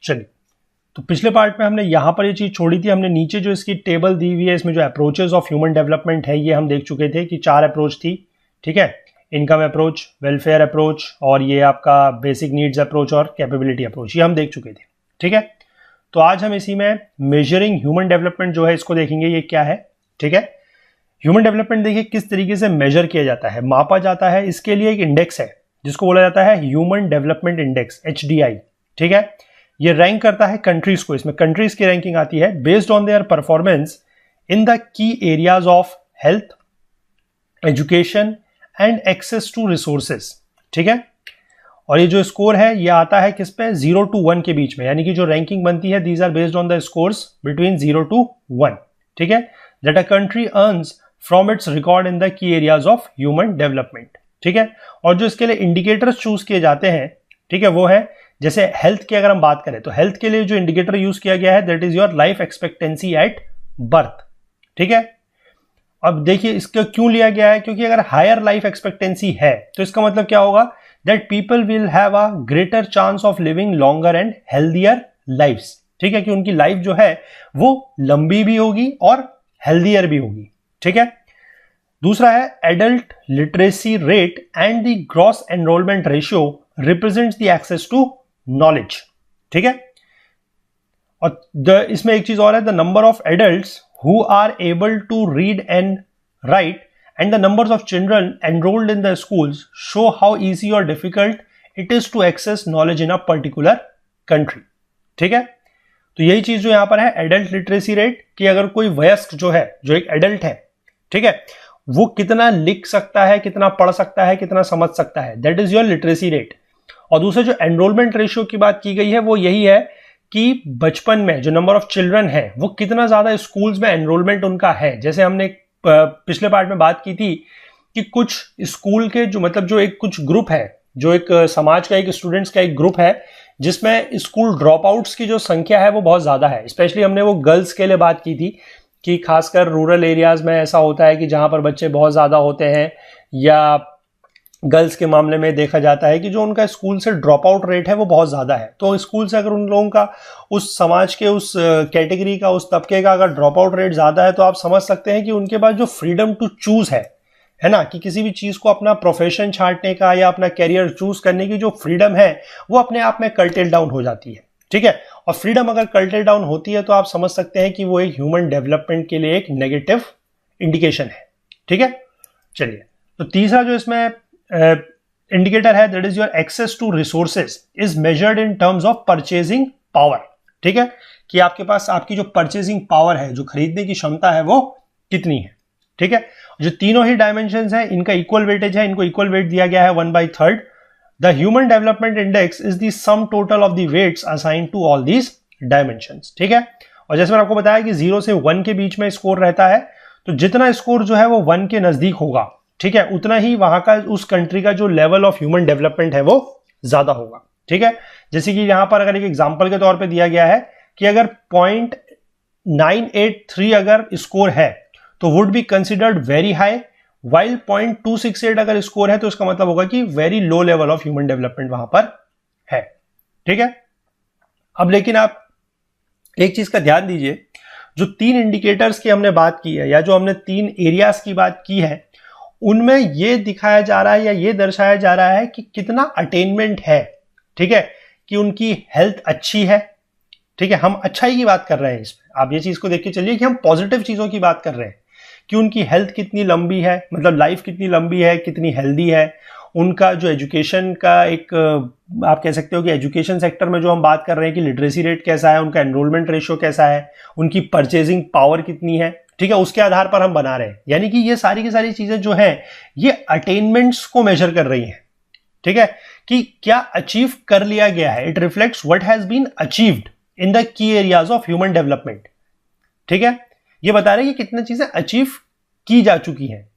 चलिए, तो पिछले पार्ट में हमने यहाँ पर ये चीज़ छोड़ी थी, हमने नीचे जो इसकी टेबल दी हुई है इसमें जो अप्रोचेस ऑफ ह्यूमन डेवलपमेंट है ये हम देख चुके थे कि 4 अप्रोच थी, ठीक है। इनकम अप्रोच, वेलफेयर अप्रोच और ये आपका बेसिक नीड्स अप्रोच और कैपेबिलिटी अप्रोच, ये हम देख चुके थे, ठीक है। तो आज हम इसी में मेजरिंग ह्यूमन डेवलपमेंट जो है इसको देखेंगे, ये क्या है, ठीक है। ह्यूमन डेवलपमेंट देखिए किस तरीके से मेजर किया जाता है, मापा जाता है। इसके लिए एक इंडेक्स है जिसको बोला जाता है ह्यूमन डेवलपमेंट इंडेक्स, HDI, ठीक है। ये रैंक करता है कंट्रीज को, इसमें कंट्रीज की रैंकिंग आती है based on their performance in the key areas of health, education and access to resources, ठीक है। और ये जो स्कोर है ये आता है किस पे, 0 to 1 के बीच में, यानी कि जो रैंकिंग बनती है these are based on the scores between 0 to 1, ठीक है, that a country earns from its record in the key areas of human development, ठीक है। और जो इसके लिए इंडिकेटर्स चूज किए जाते हैं, ठीक है, वो है जैसे हेल्थ की अगर हम बात करें तो हेल्थ के लिए जो इंडिकेटर यूज किया गया है that is your life expectancy at birth, ठीक है। अब देखिए इसका क्यों लिया गया है, क्योंकि अगर हायर लाइफ एक्सपेक्टेंसी है तो इसका मतलब क्या होगा, that people will have a greater chance of living longer and healthier lifes, ठीक है, कि उनकी लाइफ जो है वो लंबी भी होगी और हेल्दियर भी होगी, ठीक है। दूसरा है adult literacy rate and the gross enrolment ratio represents the access to knowledge, ठीक है। और इसमें एक चीज और है, the number of adults who are able to read and write and the numbers of children enrolled in the schools show how easy or difficult it is to access knowledge in a particular country, ठीक है। तो यही चीज जो यहां पर है adult literacy rate, कि अगर कोई वयस्क जो है, जो एक एडल्ट है, ठीक है, वो कितना लिख सकता है, कितना पढ़ सकता है, कितना समझ सकता है, that is your literacy rate. और दूसरा जो एनरोलमेंट रेशियो की बात की गई है वो यही है कि बचपन में जो नंबर ऑफ चिल्ड्रन है वो कितना ज्यादा स्कूल्स में एनरोलमेंट उनका है। जैसे हमने पिछले पार्ट में बात की थी कि कुछ स्कूल के जो मतलब जो एक कुछ ग्रुप है, जो एक समाज का एक स्टूडेंट्स का एक ग्रुप है जिसमें स्कूल ड्रॉप आउट्स की जो संख्या है वो बहुत ज्यादा है। स्पेशली हमने वो गर्ल्स के लिए बात की थी कि खासकर रूरल एरियाज में ऐसा होता है कि जहां पर बच्चे बहुत ज्यादा होते हैं, या गर्ल्स के मामले में देखा जाता है कि जो उनका स्कूल से ड्रॉप आउट रेट है वो बहुत ज़्यादा है। तो स्कूल से अगर उन लोगों का, उस समाज के उस कैटेगरी का, उस तबके का अगर ड्रॉप आउट रेट ज़्यादा है तो आप समझ सकते हैं कि उनके पास जो फ्रीडम टू चूज है ना, कि किसी भी चीज़ को अपना प्रोफेशन छांटने का या अपना कैरियर चूज करने की जो फ्रीडम है वो अपने आप में कर्टेल डाउन हो जाती है, ठीक है। और फ्रीडम अगर कर्टेल डाउन होती है तो आप समझ सकते हैं कि वो एक ह्यूमन डेवलपमेंट के लिए एक नेगेटिव इंडिकेशन है, ठीक है। चलिए, तो तीसरा जो इसमें इंडिकेटर है that is your access to resources is measured in terms of purchasing power, ठीक है, कि आपके पास आपकी जो परचेजिंग पावर है, जो खरीदने की क्षमता है वो कितनी है, ठीक है। जो तीनों ही डायमेंशंस हैं इनका इक्वल वेटेज है, इनको इक्वल वेट दिया गया है 1/3। The human development index is the sum total of the weights assigned to all these dimensions, ठीक है। और जैसे मैंने आपको बताया कि 0 से 1 के बीच में स्कोर रहता है, तो जितना स्कोर जो है वो 1 के नजदीक होगा, ठीक है, उतना ही वहां का उस कंट्री का जो लेवल ऑफ ह्यूमन डेवलपमेंट है वो ज्यादा होगा, ठीक है। जैसे कि यहां पर अगर एक एग्जांपल के तौर पे दिया गया है कि अगर 0.983 अगर स्कोर है तो would be considered very high, while 0.268 अगर स्कोर है तो इसका मतलब होगा कि very low level of human development वहां पर है, ठीक है। अब लेकिन आप एक चीज का ध्यान दीजिए, जो 3 इंडिकेटर्स की हमने बात की है या जो हमने 3 एरियाज की बात की है, उनमें यह दिखाया जा रहा है या यह दर्शाया जा रहा है कि कितना अटेनमेंट है, ठीक है, कि उनकी हेल्थ अच्छी है, ठीक है। हम अच्छाई की बात कर रहे हैं इसमें, आप ये चीज को देख के चलिए कि हम पॉजिटिव चीजों की बात कर रहे हैं कि उनकी हेल्थ कितनी लंबी है, मतलब लाइफ कितनी लंबी है, कितनी हेल्दी है, उनका जो एजुकेशन का एक आप कह सकते हो कि एजुकेशन सेक्टर में जो हम बात कर रहे हैं कि लिटरेसी रेट कैसा है, उनका एनरोलमेंट रेशियो कैसा है, उनकी परचेजिंग पावर कितनी है, ठीक है, उसके आधार पर हम बना रहे हैं। यानी कि ये सारी की सारी चीजें जो हैं ये अटेनमेंट्स को मेजर कर रही हैं, ठीक है, कि क्या अचीव कर लिया गया है। It reflects what has been achieved in the key areas of human development, ठीक है। ये बता रहे हैं कि कितनी चीजें अचीव की जा चुकी हैं।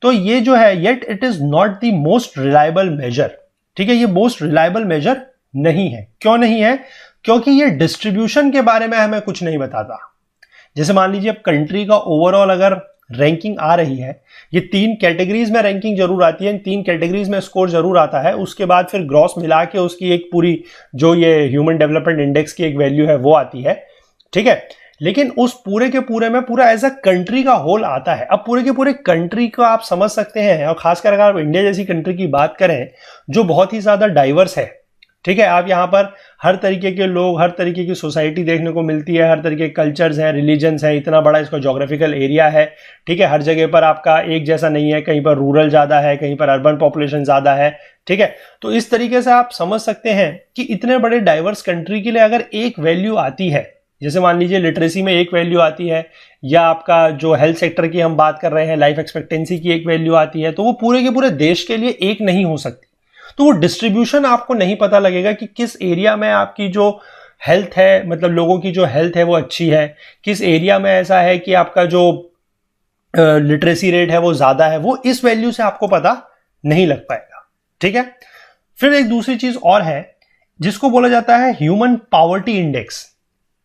तो ये जो है yet it is not the most reliable measure, ठीक है, ये मोस्ट रिलायबल मेजर नहीं है। क्यों नहीं है? क्योंकि ये डिस्ट्रीब्यूशन के बारे में हमें कुछ नहीं बताता। जैसे मान लीजिए अब कंट्री का ओवरऑल अगर रैंकिंग आ रही है, ये 3 कैटेगरीज में रैंकिंग जरूर आती है, इन 3 कैटेगरीज में स्कोर जरूर आता है, उसके बाद फिर ग्रॉस मिला के उसकी एक पूरी जो ये ह्यूमन डेवलपमेंट इंडेक्स की एक वैल्यू है वो आती है, ठीक है। लेकिन उस पूरे के पूरे में पूरा एज अ कंट्री का होल आता है। अब पूरे के पूरे कंट्री को आप समझ सकते हैं, और खासकर अगर आप इंडिया जैसी कंट्री की बात करें जो बहुत ही ज्यादा डाइवर्स है, ठीक है। आप यहाँ पर हर तरीके के लोग, हर तरीके की सोसाइटी देखने को मिलती है, हर तरीके के कल्चर्स हैं, रिलीजन्स हैं, इतना बड़ा इसका जोग्राफिकल एरिया है, ठीक है। हर जगह पर आपका एक जैसा नहीं है, कहीं पर रूरल ज्यादा है, कहीं पर अर्बन पॉपुलेशन ज्यादा है, ठीक है। तो इस तरीके से आप समझ सकते हैं कि इतने बड़े डाइवर्स कंट्री के लिए अगर एक वैल्यू आती है, जैसे मान लीजिए लिटरेसी में एक वैल्यू आती है, या आपका जो हेल्थ सेक्टर की हम बात कर रहे हैं, लाइफ एक्सपेक्टेंसी की एक वैल्यू आती है, तो वो पूरे के पूरे देश के लिए एक नहीं हो सकती। तो वो डिस्ट्रीब्यूशन आपको नहीं पता लगेगा कि किस एरिया में आपकी जो हेल्थ है, मतलब लोगों की जो हेल्थ है वो अच्छी है, किस एरिया में ऐसा है कि आपका जो लिटरेसी रेट है वो ज्यादा है, वो इस वैल्यू से आपको पता नहीं लग पाएगा, ठीक है। फिर एक दूसरी चीज और है जिसको बोला जाता है ह्यूमन पॉवर्टी इंडेक्स,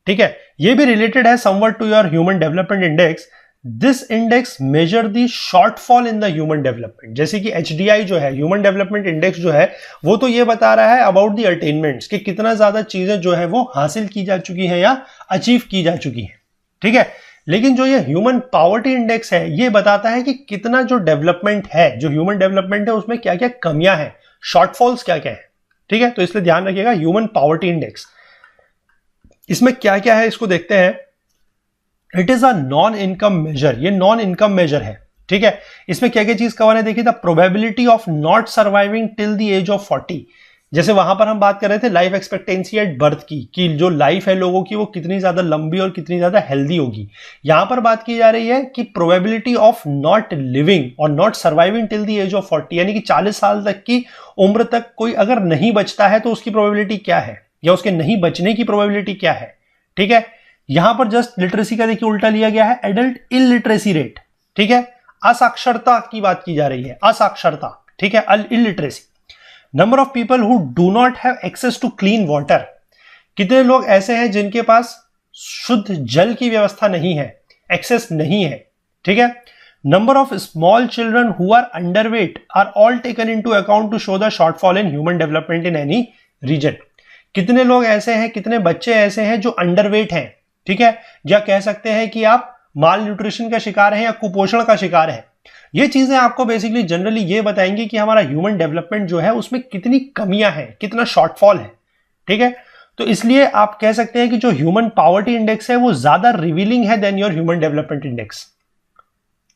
ठीक है। ये भी रिलेटेड है somewhat to your human development index. This index measure the shortfall in the human development. जैसे कि HDI जो है, ह्यूमन डेवलपमेंट इंडेक्स जो है, वो तो ये बता रहा है अबाउट द अटेनमेंट्स, कि कितना ज्यादा चीजें जो है वो हासिल की जा चुकी हैं या अचीव की जा चुकी हैं, ठीक है। लेकिन जो ये ह्यूमन पॉवर्टी इंडेक्स है, ये बताता है कि कितना जो डेवलपमेंट है, जो ह्यूमन डेवलपमेंट है, उसमें क्या क्या कमियां हैं, शॉर्टफॉल्स क्या क्या है, ठीक है। तो इसलिए ध्यान रखिएगा ह्यूमन पॉवर्टी इंडेक्स, इसमें क्या क्या है इसको देखते हैं। It is a non income measure, ये नॉन इनकम मेजर है, ठीक है। इसमें क्या क्या चीज कवर है देखिए, the probability of not surviving till the age of 40। जैसे वहां पर हम बात कर रहे थे लाइफ एक्सपेक्टेंसी एट बर्थ की, कि जो लाइफ है लोगों की वो कितनी ज्यादा लंबी और कितनी ज्यादा हेल्दी होगी। यहां पर बात की जा रही है कि प्रोबेबिलिटी ऑफ नॉट लिविंग और not surviving till the age of 40, यानी कि 40 साल तक की उम्र तक कोई अगर नहीं बचता है तो उसकी प्रोबेबिलिटी क्या है, या उसके नहीं बचने की प्रोबेबिलिटी क्या है, ठीक है। यहां पर जस्ट लिटरेसी का देखिए उल्टा लिया गया है, एडल्ट इलिटरेसी रेट, ठीक है। असाक्षरता की बात की जा रही है, असाक्षरता, ठीक है, illiteracy. Number of people who do not have access to clean water, कितने लोग ऐसे हैं जिनके पास शुद्ध जल की व्यवस्था नहीं है, एक्सेस नहीं है, ठीक है। Number of small children who are underweight are all taken into account to show the shortfall in human development in any region. कितने लोग ऐसे हैं, कितने बच्चे ऐसे हैं जो अंडरवेट हैं, ठीक है, या कह सकते हैं कि आप माल न्यूट्रिशन का शिकार हैं या कुपोषण का शिकार हैं। ये चीजें आपको बेसिकली जनरली ये बताएंगी कि हमारा ह्यूमन डेवलपमेंट जो है उसमें कितनी कमियां हैं, कितना शॉर्टफॉल है, ठीक है। तो इसलिए आप कह सकते हैं कि जो ह्यूमन पॉवर्टी इंडेक्स है वो ज्यादा रिवीलिंग है than your human development index,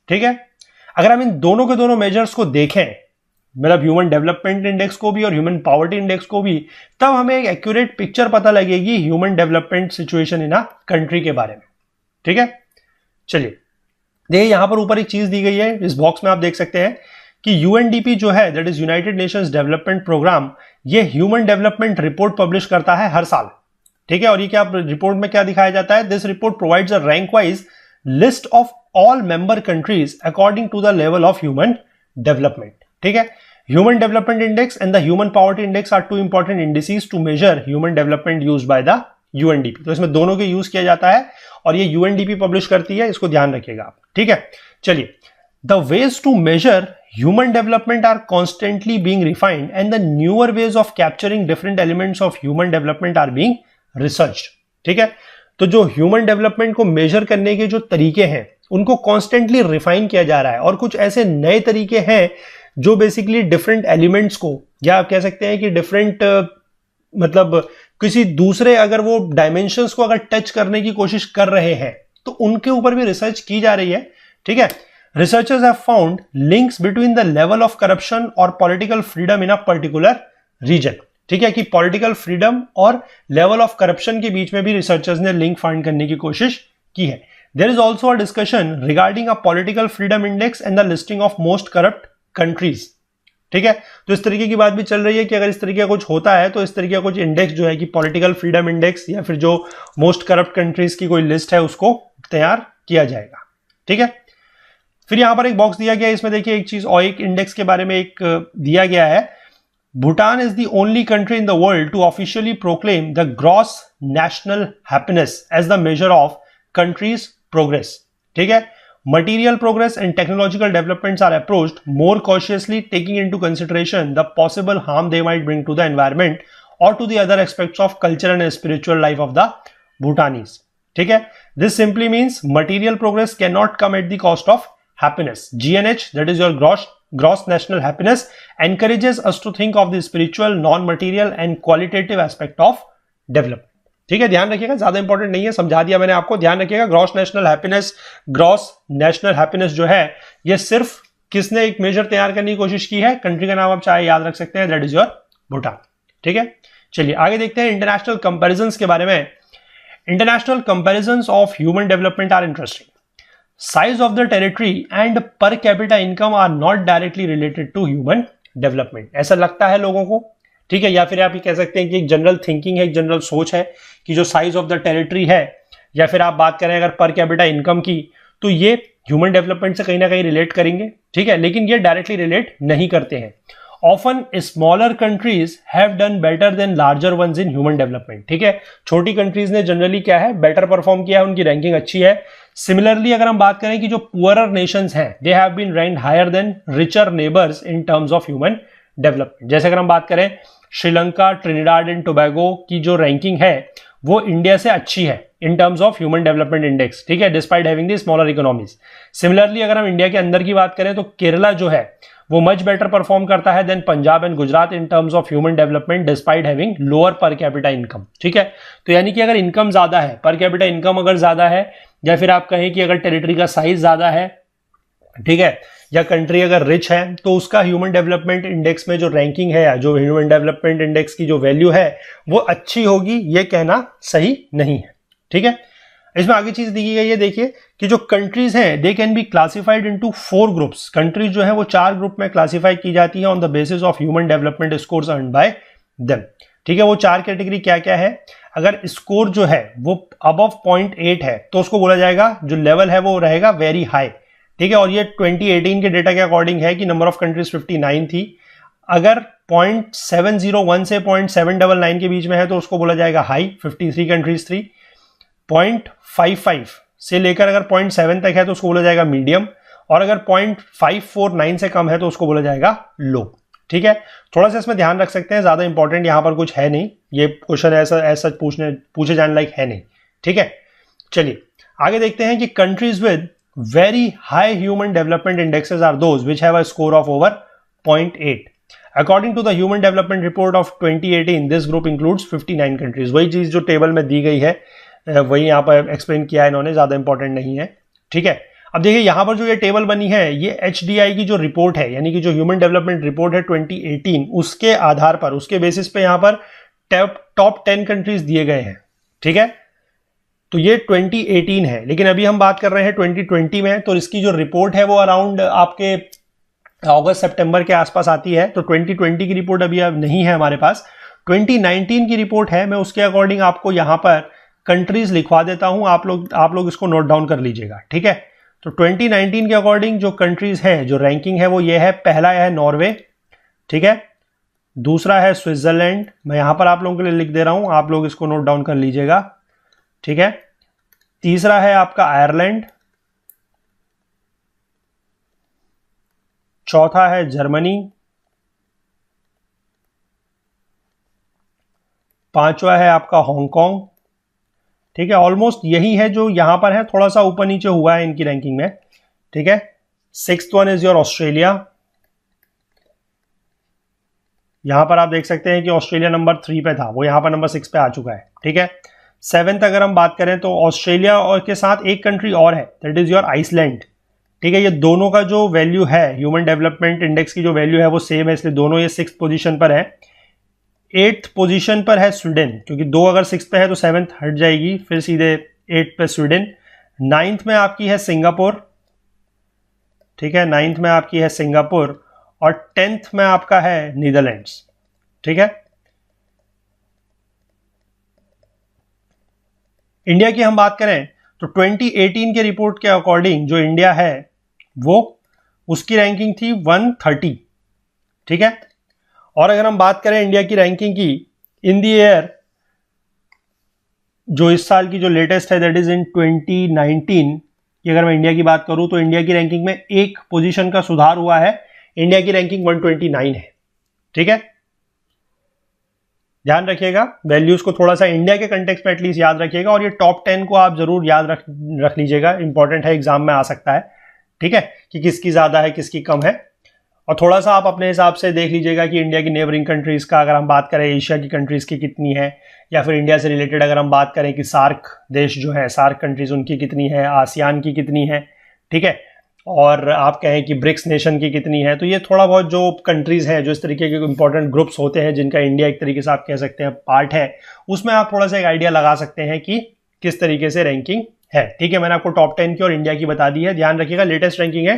ठीक है। अगर हम इन दोनों के दोनों मेजर्स को देखें, मतलब ह्यूमन डेवलपमेंट इंडेक्स को भी और ह्यूमन पॉवर्टी इंडेक्स को भी, तब हमें एक एक्यूरेट पिक्चर पता लगेगी human development situation in a country के बारे में, ठीक है। चलिए देखिए यहां पर ऊपर एक चीज दी गई है, इस बॉक्स में आप देख सकते हैं कि UNDP जो है, that is United Nations Development Programme, ये ह्यूमन डेवलपमेंट रिपोर्ट पब्लिश करता है हर साल, ठीक है। और ये क्या रिपोर्ट में क्या दिखाया जाता है, this report provides a rank wise list of all member countries according to the level of human development, ठीक है। Human development index and the human poverty index are two important indices to measure human development used by the UNDP। तो इसमें दोनों के use किया जाता है और ये UNDP पब्लिश करती है, इसको ध्यान रखिएगा आप, ठीक है। चलिए, the ways to measure human development are constantly being refined and the newer ways of capturing different elements of human development are being researched, ठीक है। तो जो ह्यूमन डेवलपमेंट को मेजर करने के जो तरीके हैं उनको कॉन्स्टेंटली रिफाइन किया जा रहा है, और कुछ ऐसे नए तरीके हैं जो बेसिकली डिफरेंट एलिमेंट्स को, या आप कह सकते हैं कि डिफरेंट मतलब किसी दूसरे अगर वो डायमेंशंस को अगर टच करने की कोशिश कर रहे हैं तो उनके ऊपर भी रिसर्च की जा रही है, ठीक है। Researchers have found links between the level of corruption और political freedom in a particular region, ठीक है, कि पॉलिटिकल फ्रीडम और लेवल ऑफ करप्शन के बीच में भी रिसर्चर्स ने लिंक फाइंड करने की कोशिश की है। There is also a discussion regarding a political freedom index and the listing of most corrupt countries, ठीक है। तो इस तरीके की बात भी चल रही है कि अगर इस तरीके का कुछ होता है तो इस तरीके का कुछ इंडेक्स जो है कि पॉलिटिकल फ्रीडम इंडेक्स या फिर जो मोस्ट करप्ट कंट्रीज की कोई लिस्ट है उसको तैयार किया जाएगा, ठीक है। फिर यहां पर एक बॉक्स दिया गया है, इसमें देखिए एक चीज और एक इंडेक्स के बारे में एक दिया गया है। Bhutan is the only country in the world to officially proclaim the gross national happiness as the measure of country's progress, ठीक है। Material progress and technological developments are approached more cautiously, taking into consideration the possible harm they might bring to the environment or to the other aspects of cultural and spiritual life of the Bhutanese. ठीक है, this simply means material progress cannot come at the cost of happiness. GNH, that is your gross national happiness, encourages us to think of the spiritual, non-material and qualitative aspect of development. ठीक है, ध्यान रखिएगा, ज्यादा important नहीं है, समझा दिया मैंने आपको. ध्यान रखिएगा, ग्रॉस नेशनल हैप्पीनेस जो है ये सिर्फ किसने एक मेजर तैयार करने की कोशिश की है, कंट्री का नाम आप चाहे याद रख सकते हैं, दैट इज योर भूटान. ठीक है, चलिए आगे देखते हैं इंटरनेशनल कंपैरिजंस के बारे में. International comparisons of human development are interesting. Size of the territory and per capita income are not directly related to human development. ऐसा लगता है लोगों को, ठीक है, या फिर आप ये कह सकते हैं कि एक जनरल थिंकिंग है, एक जनरल सोच है कि जो साइज ऑफ द टेरिटरी है, या फिर आप बात करें अगर पर कैपिटा इनकम की, तो ये ह्यूमन डेवलपमेंट से कहीं ना कहीं रिलेट करेंगे. ठीक है, लेकिन ये डायरेक्टली रिलेट नहीं करते हैं. Often smaller countries have done better than larger ones in human development. ठीक है, छोटी कंट्रीज ने जनरली क्या है, बेटर परफॉर्म किया है, उनकी रैंकिंग अच्छी है. सिमिलरली अगर हम बात करें कि जो पुअरर नेशंस हैं, they have been ranked higher than richer neighbours in terms of human development. जैसे अगर हम बात करें श्रीलंका, ट्रिनिडाड एंड टोबैगो की जो रैंकिंग है वो इंडिया से अच्छी है इन terms of human development index. ठीक है, despite having the smaller economies. Similarly अगर हम इंडिया के अंदर की बात करें तो केरला जो है वो मच बेटर परफॉर्म करता है than Punjab and Gujarat in terms of human development despite having lower per capita income. ठीक है, तो यानी कि अगर इनकम ज्यादा है, पर कैपिटा इनकम अगर ज्यादा है, या फिर आप कहें कि अगर टेरिटरी का साइज ज्यादा है, ठीक है, या कंट्री अगर रिच है, तो उसका ह्यूमन डेवलपमेंट इंडेक्स में जो रैंकिंग है या जो ह्यूमन डेवलपमेंट इंडेक्स की जो वैल्यू है वो अच्छी होगी, ये कहना सही नहीं है. ठीक है, इसमें आगे चीज दी गई है, देखिए कि जो कंट्रीज हैं they can be classified into 4 groups. Countries जो है वो 4 ग्रुप में क्लासिफाई की जाती है on the basis of human development scores earned bye them. ठीक है, वो 4 कैटेगरी क्या क्या है. अगर स्कोर जो है वो अबव 0.8 है तो उसको बोला जाएगा, जो लेवल है वो रहेगा वेरी हाई. ठीक है, और ये 2018 के डेटा के अकॉर्डिंग है कि नंबर ऑफ कंट्रीज 59 थी. अगर 0.701 से 0.799 के बीच में है तो उसको बोला जाएगा हाई, 53 कंट्रीज थी. 0.55 से लेकर अगर 0.7 तक है तो उसको बोला जाएगा मीडियम, और अगर 0.549 से कम है तो उसको बोला जाएगा लो. ठीक है, थोड़ा सा इसमें ध्यान रख सकते हैं, ज्यादा इंपॉर्टेंट यहां पर कुछ है नहीं, ये क्वेश्चन ऐसा पूछे जाने लायक है नहीं. ठीक है, चलिए आगे देखते हैं कि countries with very high human development indexes are those which have a score of over 0.8. According to the human development report of 2018 this group includes 59 countries. वही चीज जो टेबल में दी गई है वही यहाँ पर एक्सप्लेन किया है इन्होंने, ज्यादा इंपॉर्टेंट नहीं है. ठीक है, अब देखिए यहाँ पर जो ये टेबल बनी है ये HDI की जो रिपोर्ट है, यानी कि जो ह्यूमन डेवलपमेंट रिपोर्ट है 2018, उसके आधार पर, उसके बेसिस पे यहाँ पर टॉप 10 कंट्रीज दिए गए हैं. ठीक है, तो ये 2018 है, लेकिन अभी हम बात कर रहे हैं 2020 में, तो इसकी जो रिपोर्ट है वो अराउंड आपके अगस्त सितंबर के आसपास आती है. तो 2020 की रिपोर्ट अभी अब नहीं है हमारे पास, 2019 की रिपोर्ट है. मैं उसके अकॉर्डिंग आपको यहाँ पर कंट्रीज लिखवा देता हूं, आप लोग इसको नोट डाउन कर लीजिएगा. ठीक है, तो 2019 के अकॉर्डिंग जो कंट्रीज हैं, जो रैंकिंग है वो ये है. पहला है नॉर्वे, ठीक है, दूसरा है स्विट्जरलैंड, मैं यहां पर आप लोगों के लिए लिख दे रहा हूं, आप लोग इसको नोट डाउन कर लीजिएगा. ठीक है, तीसरा है आपका आयरलैंड, चौथा है जर्मनी, पांचवा है आपका हांगकांग. ठीक है, ऑलमोस्ट यही है जो यहां पर है, थोड़ा सा ऊपर नीचे हुआ है इनकी रैंकिंग में. ठीक है, 6th one is your Australia. यहां पर आप देख सकते हैं कि ऑस्ट्रेलिया नंबर 3 पे था, वो यहां पर नंबर 6 पे आ चुका है. ठीक है, 7th अगर हम बात करें तो ऑस्ट्रेलिया और के साथ एक कंट्री और है, दैट इज योर आइसलैंड. ठीक है, ये दोनों का जो वैल्यू है, ह्यूमन डेवलपमेंट इंडेक्स की जो वैल्यू है वो सेम है, इसलिए दोनों ये 6th पोजीशन पर है. 8th पोजीशन पर है स्वीडन, क्योंकि 2 अगर 6th पे है तो 7th हट जाएगी, फिर सीधे 8th पे स्वीडन. 9th में आपकी है सिंगापुर. ठीक है, 9th में आपकी है सिंगापुर, और 10th में आपका है नीदरलैंड्स. ठीक है, इंडिया की हम बात करें तो 2018 के रिपोर्ट के अकॉर्डिंग जो इंडिया है वो, उसकी रैंकिंग थी 130. ठीक है, और अगर हम बात करें इंडिया की रैंकिंग की इन दी ईयर, जो इस साल की जो लेटेस्ट है दैट इज इन 2019, कि अगर मैं इंडिया की बात करूं तो इंडिया की रैंकिंग में एक पोजीशन का सुधार हुआ है, इंडिया की रैंकिंग 129 है। ठीक है, ध्यान रखिएगा, वैल्यूज को थोड़ा सा इंडिया के कंटेक्स्ट में एटलीस्ट याद रखिएगा, और ये टॉप 10 को आप जरूर याद रख लीजिएगा, इंपॉर्टेंट है, एग्जाम में आ सकता है। ठीक है, कि किसकी ज्यादा है किसकी कम है, और थोड़ा सा आप अपने हिसाब से देख लीजिएगा कि इंडिया की नेबरिंग कंट्रीज का अगर हम बात करें, एशिया की कंट्रीज की कितनी है, या फिर इंडिया से रिलेटेड अगर हम बात करें कि सार्क देश जो है, सार्क कंट्रीज उनकी कितनी है, आसियान की कितनी है। ठीक है, और आप कहें कि ब्रिक्स नेशन की कितनी है। तो ये थोड़ा बहुत जो कंट्रीज हैं, जो इस तरीके के इंपॉर्टेंट ग्रुप्स होते हैं जिनका इंडिया एक तरीके से आप कह सकते हैं पार्ट है, उसमें आप थोड़ा सा एक आइडिया लगा सकते हैं कि किस तरीके से रैंकिंग है। ठीक है, मैंने आपको टॉप 10 की और इंडिया की बता दी है। ध्यान रखिएगा, लेटेस्ट रैंकिंग है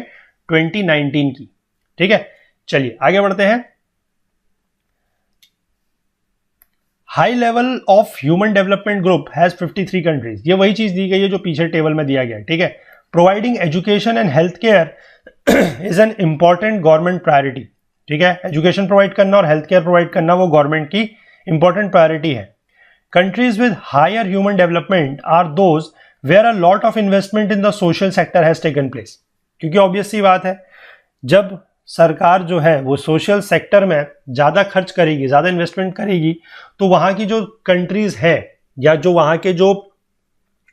2019 की। ठीक है, चलिए आगे बढ़ते हैं। High level of human development group has 53 countries. ये वही चीज दी गई है जो पीछे टेबल में दिया गया है। ठीक है, providing education and health care is an important government priority. ठीक है, एजुकेशन प्रोवाइड करना और हेल्थ केयर प्रोवाइड करना वो गवर्नमेंट की इंपॉर्टेंट प्रायोरिटी है। Countries with higher human development are those where a lot of investment in the social sector has taken place. क्योंकि obvious सी बात है, जब सरकार जो है वो सोशल सेक्टर में ज्यादा खर्च करेगी, ज्यादा इन्वेस्टमेंट करेगी, तो वहां की जो कंट्रीज है या जो वहां के जो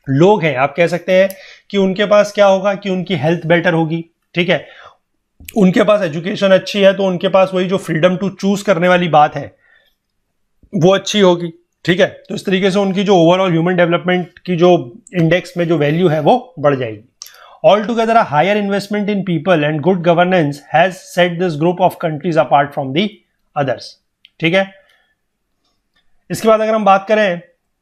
लोग हैं, आप कह सकते हैं कि उनके पास क्या होगा कि उनकी हेल्थ बेटर होगी। ठीक है, उनके पास एजुकेशन अच्छी है, तो उनके पास वही जो फ्रीडम टू चूज करने वाली बात है वो अच्छी होगी। ठीक है, तो इस तरीके से उनकी जो ओवरऑल ह्यूमन डेवलपमेंट की जो इंडेक्स में जो वैल्यू है वो बढ़ जाएगी। Altogether, a higher investment in people and good governance has set this group of countries apart from the others. ठीक है, इसके बाद अगर हम बात करें,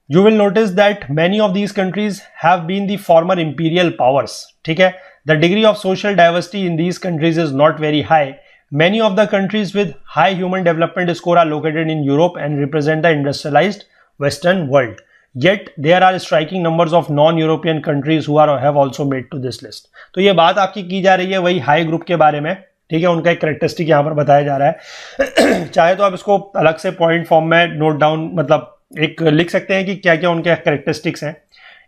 you will notice that many of these countries have been the former imperial powers. ठीक है, the degree of social diversity in these countries is not very high. Many of the countries with high human development score are located in Europe and represent the industrialized Western world. Yet there are striking numbers of non-European countries who have also made to this list. तो ये बात आपकी की जा रही है वही high group के बारे में। ठीक है, उनका एक करेक्टरिस्टिक यहाँ पर बताया जा रहा है। चाहे तो आप इसको अलग से पॉइंट फॉर्म में नोट डाउन, मतलब एक लिख सकते हैं कि क्या क्या उनके करेक्टरिस्टिक्स हैं।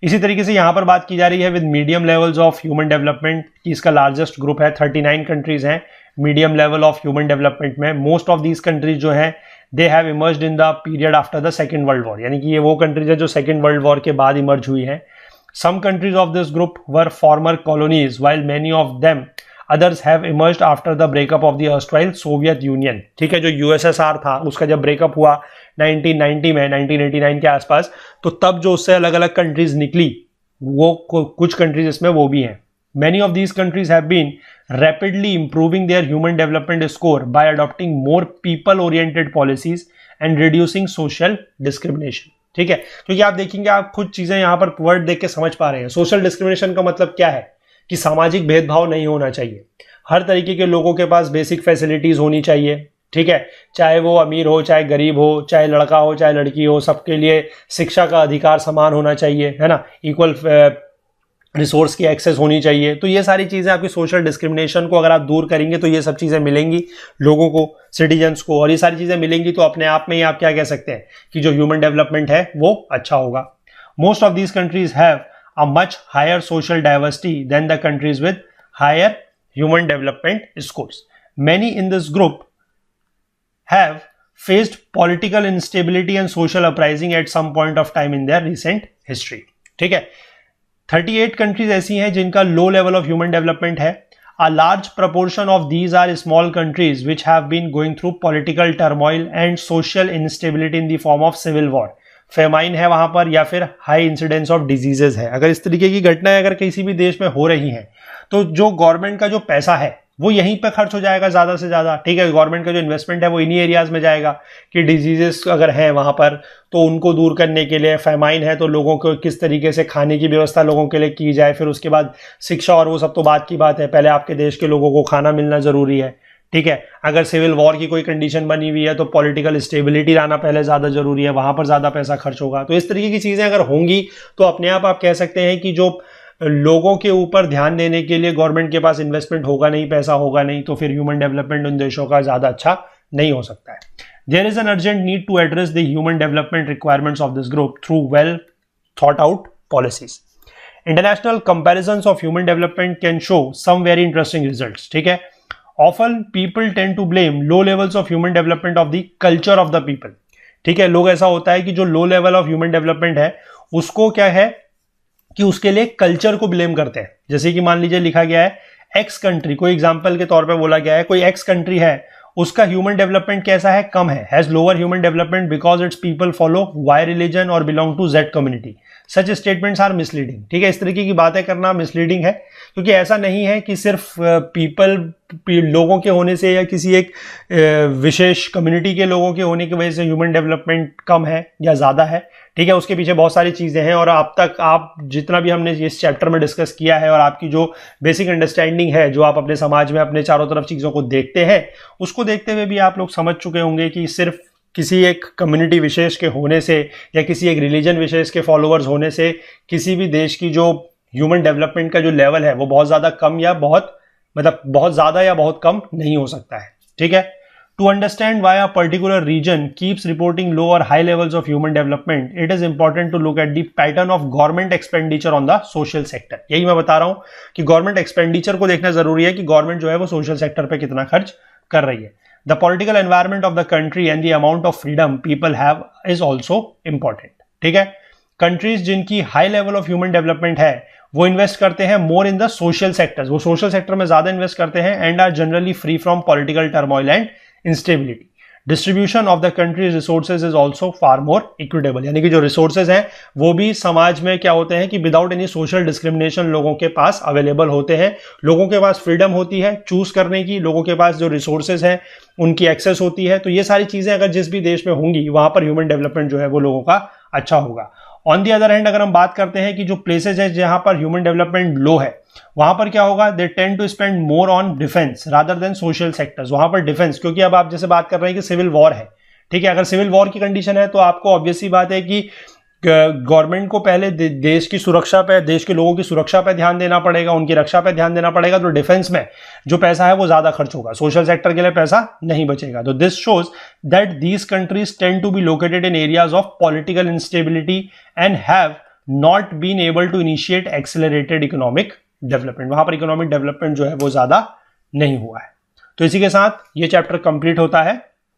इसी तरीके से यहाँ पर बात की जा रही है with medium levels of human development, की इसका लार्जेस्ट ग्रुप है, 39 कंट्रीज हैं medium level of human development में। मोस्ट ऑफ दीज कंट्रीज जो हैं they have emerged in the period after the second world war, यानी कि ये वो कंट्रीज है जो सेकेंड वर्ल्ड वॉर के बाद इमर्ज हुई हैं। Some countries of this group were former colonies while many of them others have emerged after the breakup of the erstwhile Soviet Union. ठीक है, जो यूएसएसआर था उसका जब ब्रेकअप हुआ 1990 में, 1989 के आसपास, तो तब जो उससे अलग अलग कंट्रीज निकली, वो कुछ कंट्रीज इसमें वो भी हैं। Many of these countries have been rapidly improving their human development score by adopting more people-oriented policies and reducing social discrimination. ठीक है, क्योंकि आप देखेंगे, आप खुद चीजें यहाँ पर वर्ड देख के समझ पा रहे हैं। सोशल डिस्क्रिमिनेशन का मतलब क्या है कि सामाजिक भेदभाव नहीं होना चाहिए, हर तरीके के लोगों के पास बेसिक फैसिलिटीज होनी चाहिए। ठीक है, चाहे वो अमीर हो, चाहे गरीब हो, चाहे लड़का हो, चाहे लड़की हो, सबके लिए शिक्षा का अधिकार समान होना चाहिए, है ना, इक्वल रिसोर्स की एक्सेस होनी चाहिए। तो ये सारी चीजें आपकी सोशल डिस्क्रिमिनेशन को अगर आप दूर करेंगे तो ये सब चीजें मिलेंगी लोगों को, सिटीजन्स को, और ये सारी चीजें मिलेंगी तो अपने आप में ही आप क्या कह सकते हैं कि जो ह्यूमन डेवलपमेंट है वो अच्छा होगा। Most of these countries have a much higher social diversity than the countries with higher human development scores. Many in this group have faced political instability and social uprising at some point of time in their recent history. ठीक है, 38 countries ऐसी हैं जिनका लो level of human development है। A large proportion of these are small countries which have been going through political turmoil and social instability in the form of civil war. Famine है वहां पर, या फिर हाई इंसिडेंस ऑफ डिजीजेस है। अगर इस तरीके की घटनाएं अगर किसी भी देश में हो रही हैं तो जो गवर्नमेंट का जो पैसा है वो यहीं पे खर्च हो जाएगा ज्यादा से ज्यादा। ठीक है, गवर्नमेंट का जो इन्वेस्टमेंट है वो इन्हीं एरियाज में जाएगा कि डिजीजेस अगर हैं वहां पर तो उनको दूर करने के लिए, फेमाइन है तो लोगों को किस तरीके से खाने की व्यवस्था लोगों के लिए की जाए, फिर उसके बाद शिक्षा और वो सब तो बात की बात है, पहले आपके देश के लोगों को खाना मिलना जरूरी है। ठीक है, अगर सिविल वॉर की कोई कंडीशन बनी हुई है तो पॉलिटिकल स्टेबिलिटी लाना पहले ज्यादा जरूरी है, वहां पर ज्यादा पैसा खर्च होगा। तो इस तरीके की चीजें अगर होंगी तो अपने आप कह सकते हैं कि जो लोगों के ऊपर ध्यान देने के लिए गवर्नमेंट के पास इन्वेस्टमेंट होगा नहीं, पैसा होगा नहीं, तो फिर ह्यूमन डेवलपमेंट उन देशों का ज्यादा अच्छा नहीं हो सकता है। There is an urgent need to address the human development requirements of this group through well thought out policies. International comparisons of human development can show some very interesting results, ठीक है। Often people tend to blame low levels of human development of the culture of the people, ठीक है। लोग ऐसा होता है कि जो low level of human development है उसको क्या है कि उसके लिए कल्चर को ब्लेम करते हैं। जैसे कि मान लीजिए लिखा गया है एक्स कंट्री, कोई एग्जांपल के तौर पे बोला गया है कोई एक्स कंट्री है, उसका ह्यूमन डेवलपमेंट कैसा है, come has lower human development because its people follow Y religion और belong to Z community. Such statements are misleading, ठीक है। इस तरीके की बातें करना मिसलीडिंग है, क्योंकि ऐसा नहीं है कि सिर्फ लोगों के होने से या किसी एक विशेष कम्युनिटी के लोगों के होने की वजह से ह्यूमन डेवलपमेंट कम है या ज्यादा है, ठीक है। उसके पीछे बहुत सारी चीजें हैं, और अब तक आप जितना भी हमने इस चैप्टर में डिस्कस किया है और आपकी जो बेसिक अंडरस्टैंडिंग है, जो आप अपने समाज में अपने चारों तरफ चीजों को देखते हैं, उसको देखते हुए भी आप लोग समझ चुके होंगे कि सिर्फ किसी एक कम्युनिटी विशेष के होने से या किसी एक रिलीजन विशेष के फॉलोअर्स होने से किसी भी देश की जो ह्यूमन डेवलपमेंट का जो लेवल है वो बहुत ज्यादा कम या बहुत ज्यादा या बहुत कम नहीं हो सकता है, ठीक है। To understand why a particular region keeps reporting low or high levels of human development, it is important to look at the pattern of government expenditure on the social sector. यही मैं बता रहा हूं कि गवर्नमेंट एक्सपेंडिचर को देखना जरूरी है कि गवर्नमेंट जो है वो सोशल सेक्टर पे कितना खर्च कर रही है। The political environment of the country and the amount of freedom people have is also important, ठीक है। कंट्रीज जिनकी high level of human development है वो इन्वेस्ट करते हैं more in the social sectors, वो सोशल सेक्टर में ज्यादा इन्वेस्ट करते हैं, and are generally free from political turmoil and instability. Distribution of the country's resources is also far more equitable, यानी कि जो रिसोर्सेज हैं वो भी समाज में क्या होते हैं कि विदाउट एनी सोशल डिस्क्रिमिनेशन लोगों के पास अवेलेबल होते हैं, लोगों के पास फ्रीडम होती है चूज करने की, लोगों के पास जो रिसोर्सेज हैं उनकी एक्सेस होती है। तो ये सारी चीजें अगर जिस भी देश में होंगी वहां पर ह्यूमन डेवलपमेंट जो है वो लोगों का अच्छा होगा। ऑन दी अदर हैंड अगर हम बात करते हैं कि जो प्लेसेज है जहां पर ह्यूमन डेवलपमेंट लो है, वहां पर क्या होगा, they tend to spend more on defence rather than social sectors. वहां पर डिफेंस, क्योंकि अब आप जैसे बात कर रहे हैं कि सिविल वॉर है, ठीक है। अगर सिविल वॉर की कंडीशन है तो आपको ऑब्वियस सी बात है कि गवर्नमेंट को पहले देश की सुरक्षा पे, देश के लोगों की सुरक्षा पे ध्यान देना पड़ेगा, उनकी रक्षा पे ध्यान देना पड़ेगा। तो डिफेंस में जो पैसा है वो ज्यादा खर्च होगा, सोशल सेक्टर के लिए पैसा नहीं बचेगा। तो this shows that these countries tend to be located in areas of political instability and have not been able to initiate accelerated economic development. वहां पर इकोनॉमिक डेवलपमेंट जो है वो ज्यादा नहीं हुआ है। तो इसी के साथ ये चैप्टर कंप्लीट होता है।